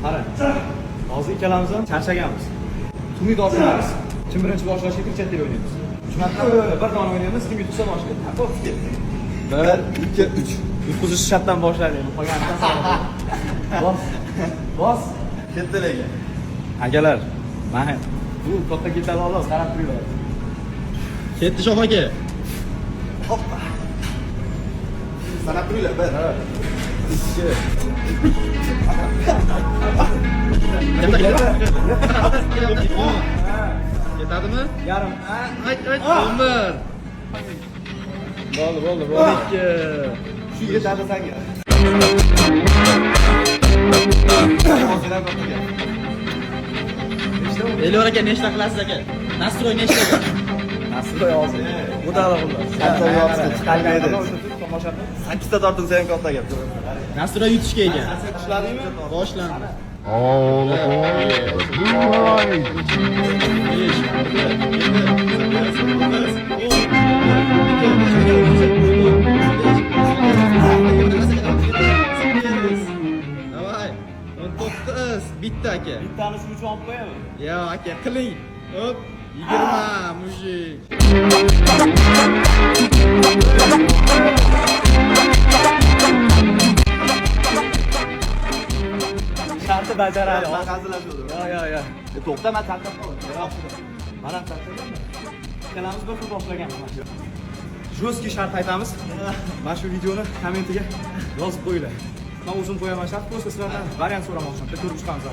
Qara. Hozir ikkalamiz ham charchaganmiz. Tunni doshamiz. Kim birinchi boshlashga kirchat deb o'ynaymiz. Shunaqa bir dona o'ynaymiz, kim yutsa boshlaydi. Bo'pti ketdi. 1 2 3. Yutqizish shartdan boshlaydi. Qolganidan bos. Bos. Kattalarga. Akalar, mana bu katta gitar olib qarab turinglar. Ketdi Shoh aka. Hoppa. Sanab turinglar, 1 2. Ketadimi? Yarim. Ayt, 11. Bo'ldi. 12. Shu yetadi senga. Elyor aka nechta qilasiz aka? Nastroy nechta aka? Nasroy hozir. Bu dala xullas. Katta yoqsa chiqarmaydi. Tomoshabin. 8 ta tortinsa ham katta gap. Nastroy yutishga ekan. Boshladingmi? Boshlandi. All aboard the Blue Line. Davay. 19 bitta aka. Bittani shu uchun olib qo'yami? Yo aka qiling. Hop. 20 mujik. Shartni bajaradi. Men hazillashdim. Yo. To'xta, men tarqab qolaman. Mana tarqab. Ikkalamiz bir xil boshlaganmiz. Jo'ski shart aytamiz. Mana shu videoni kommentiga yozib qo'yinglar. Men o'zim qo'yaman shart, просто sizlardan variant so'ramoqchiman. Bitta ko'rib chiqamiz.